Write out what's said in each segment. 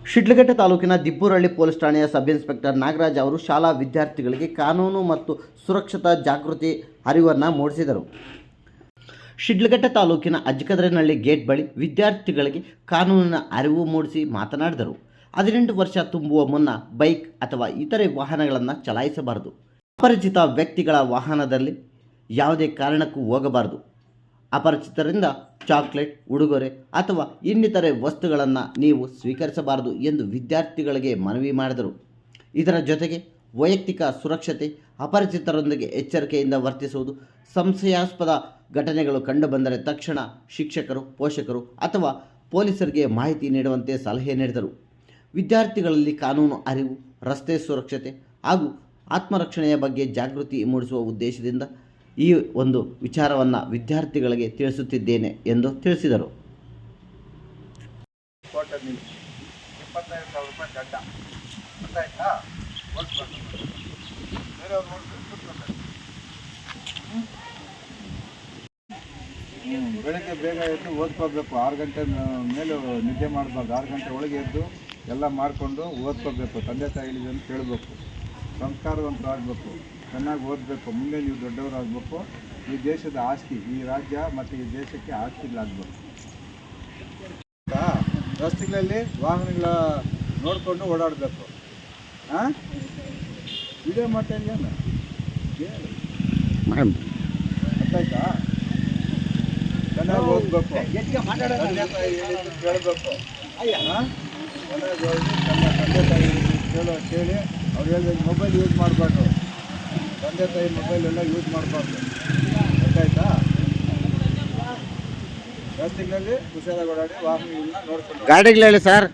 ಶಿಡ್ಲಘಟ್ಟ ತಾಲೂಕಿನ ದಿಬ್ಬೂರಹಳ್ಳಿ ಪೊಲೀಸ್ ಠಾಣೆಯ sub inspector Nagaraj ಅವರು ಶಾಲಾ ವಿದ್ಯಾರ್ಥಿಗಳಿಗೆ ಕಾನೂನು ಮತ್ತು ಸುರಕ್ಷತಾ ಜಾಗೃತಿ ಅರಿವನ್ನು ಮೂಡಿಸಿದರು. ಶಿಡ್ಲಘಟ್ಟ ತಾಲೂಕಿನ ಅಜ್ಕದ್ರನಹಳ್ಳಿ ಗೇಟ್ ಬಳಿ ವಿದ್ಯಾರ್ಥಿಗಳಿಗೆ ಕಾನೂನಿನ ಅರಿವು ಮೂಡಿಸಿ ಮಾತನಾಡಿದರು. 18 ವರ್ಷ ತುಂಬುವ ಮುನ್ನ ಬೈಕ್ ಅಥವಾ ಇತರೆ ವಾಹನಗಳನ್ನು ಚಲಾಯಿಸಬಾರದು. ಅಪರಿಚಿತ ವ್ಯಕ್ತಿಗಳ ವಾಹನದಲ್ಲಿ ಯಾವುದೇ ಕಾರಣಕ್ಕೂ ಹೋಗಬಾರದು. ಅಪರಿಚಿತರಿಂದ ಚಾಕ್ಲೇಟ್, ಉಡುಗೊರೆ ಅಥವಾ ಇನ್ನಿತರೆ ವಸ್ತುಗಳನ್ನು ನೀವು ಸ್ವೀಕರಿಸಬಾರದು ಎಂದು ವಿದ್ಯಾರ್ಥಿಗಳಿಗೆ ಮನವಿ ಮಾಡಿದರು. ಇದರ ಜೊತೆಗೆ ವೈಯಕ್ತಿಕ ಸುರಕ್ಷತೆ, ಅಪರಿಚಿತರೊಂದಿಗೆ ಎಚ್ಚರಿಕೆಯಿಂದ ವರ್ತಿಸುವುದು, ಸಂಶಯಾಸ್ಪದ ಘಟನೆಗಳು ಕಂಡುಬಂದರೆ ತಕ್ಷಣ ಶಿಕ್ಷಕರು, ಪೋಷಕರು ಅಥವಾ ಪೊಲೀಸರಿಗೆ ಮಾಹಿತಿ ನೀಡುವಂತೆ ಸಲಹೆ ನೀಡಿದರು. ವಿದ್ಯಾರ್ಥಿಗಳಲ್ಲಿ ಕಾನೂನು ಅರಿವು, ರಸ್ತೆ ಸುರಕ್ಷತೆ ಹಾಗೂ ಆತ್ಮರಕ್ಷಣೆಯ ಬಗ್ಗೆ ಜಾಗೃತಿ ಮೂಡಿಸುವ ಉದ್ದೇಶದಿಂದ ಈ ಒಂದು ವಿಚಾರವನ್ನು ವಿದ್ಯಾರ್ಥಿಗಳಿಗೆ ತಿಳಿಸುತ್ತಿದ್ದೇನೆ ಎಂದು ತಿಳಿಸಿದರು. 25,000 ರೂಪಾಯಿ ದಂಡ ಗೊತ್ತಾಯ್ತಾ? ಬೆಳಗ್ಗೆ ಬೇಗ ಎದ್ದು ಓದ್ಕೋಬೇಕು. 6 ಗಂಟೆ ಮೇಲೆ ನಿದ್ದೆ ಮಾಡಬಾರ್ದು. 6 ಗಂಟೆ ಒಳಗೆ ಎದ್ದು ಎಲ್ಲ ಮಾಡಿಕೊಂಡು ಓದ್ಕೋಬೇಕು. ತಂದೆ ತಾಯಿಗಳಿಗೆ ಅಂತ ಕೇಳಬೇಕು. ಸಂಸ್ಕಾರವಂತರಾಗಬೇಕು. ಚೆನ್ನಾಗಿ ಓದಬೇಕು. ಮುಂದೆ ನೀವು ದೊಡ್ಡವರಾಗಬೇಕು. ಈ ದೇಶದ ಆಸ್ತಿ, ಈ ರಾಜ್ಯ ಮತ್ತು ಈ ದೇಶಕ್ಕೆ ಆಸ್ತಿಗಳಾಗಬೇಕು. ರಸ್ತೆಗಳಲ್ಲಿ ವಾಹನಗಳ ನೋಡಿಕೊಂಡು ಓಡಾಡಬೇಕು. ವಿಡಿಯೋ ಮಾಡ್ತಾ ಇದೆಯಲ್ಲ, ಗೊತ್ತಾಯ್ತಾ? ಚೆನ್ನಾಗಿ ಓದಬೇಕು. ಕೇಳಬೇಕು. ಚೆನ್ನಾಗಿ ಓದಿ ತಂದೆ ತಾಯಿ ಕೇಳಿ ಅವ್ರು ಹೇಳಿದಾಗ ಮೊಬೈಲ್ ಯೂಸ್ ಮಾಡಬಾರ್ದು. ತಂದೆ ತಾಯಿ ಮೊಬೈಲ್ ಎಲ್ಲ ಯೂಸ್ ಮಾಡಬಾರ್ದು. ಗೊತ್ತಾಯ್ತಾ? ರಸ್ತೆಗಳಲ್ಲಿ ಹುಷಾರಾಗಿ ಓಡಾಡಿ ವಾಹನಗಳನ್ನ ನೋಡ್ಕೊಂಡು. ಗಾಡಿಗಳಲ್ಲಿ ಸರ್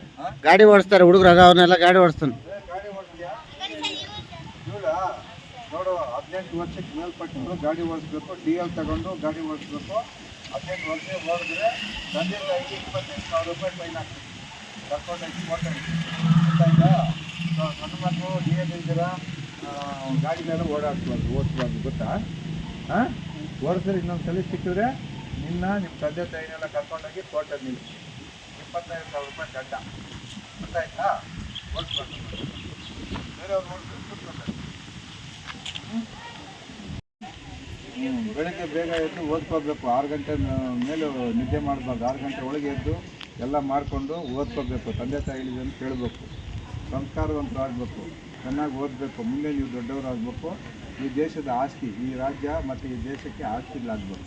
ಗಾಡಿ ಓಡಿಸ್ತಾರೆ ಹುಡುಗರು, ಅವನ್ನೆಲ್ಲ ಗಾಡಿ ಓಡಿಸ್ತಾನೆ. ಗಾಡಿ ಓಡಿಸ್ತೀಯಾ? ಇವಳ ನೋಡು, 18 ವರ್ಷಕ್ಕೆ ಮೇಲ್ಪಟ್ಟು ಗಾಡಿ ಓಡಿಸ್ಬೇಕು. DL ತಗೊಂಡು ಗಾಡಿ ಓಡಿಸ್ಬೇಕು. 18 ವರ್ಷ ಓಡಿದ್ರೆ ತಂದೆ ತಾಯಿಗೆ 25,000 ರೂಪಾಯಿ ಫೈನ್ ಹಾಕ್ತೀವಿ. ಕರ್ಕೊಂಡೋಗಿ ಓಡ್ತಾರೆ. ಗೊತ್ತಾಯ್ತಾ? ಸಣ್ಣ ಮಕ್ಕಳು DL ಇಲ್ದಿರ ಗಾಡಿ ಮೇಲೆ ಓಡಿಸ್ಬಾರ್ದು. ಗೊತ್ತಾ? ಓಡಿಸಿದ್ರೆ ಇನ್ನೊಂದು ಸಿಕ್ಕಿದ್ರೆ ನಿಮ್ಮ ತಂದೆ ತಾಯಿನೆಲ್ಲ ಕರ್ಕೊಂಡೋಗಿ ಕೋರ್ಟಲ್ಲಿ ನಿಲ್ಲಿಸಿ 25,000 ರೂಪಾಯಿ ದಂಡ. ಗೊತ್ತಾಯ್ತಾ? ಓಡಿಸ್ಬಾರ್ದು. ಬೇರೆಯವ್ರು ಓಡಿಸ್ತಾರೆ. ಬೆಳಗ್ಗೆ ಬೇಗ ಎದ್ದು ಓದ್ಕೋಬೇಕು. 6 ಗಂಟೆ ಮೇಲೆ ನಿದ್ದೆ ಮಾಡಬಾರ್ದು. 6 ಗಂಟೆ ಒಳಗೆ ಎದ್ದು ಎಲ್ಲ ಮಾಡಿಕೊಂಡು ಓದ್ಕೋಬೇಕು. ತಂದೆ ತಾಯಿಗಳಿಗೆ ಅಂತ ಕೇಳಬೇಕು. ಸಂಸ್ಕಾರವಂತರಾಗಬೇಕು. ಚೆನ್ನಾಗಿ ಓದಬೇಕು. ಮುಂದೆ ನೀವು ದೊಡ್ಡವರಾಗಬೇಕು. ಈ ದೇಶದ ಆಸ್ತಿ, ಈ ರಾಜ್ಯ ಮತ್ತು ಈ ದೇಶಕ್ಕೆ ಆಸ್ತಿಗಳಾಗಬೇಕು.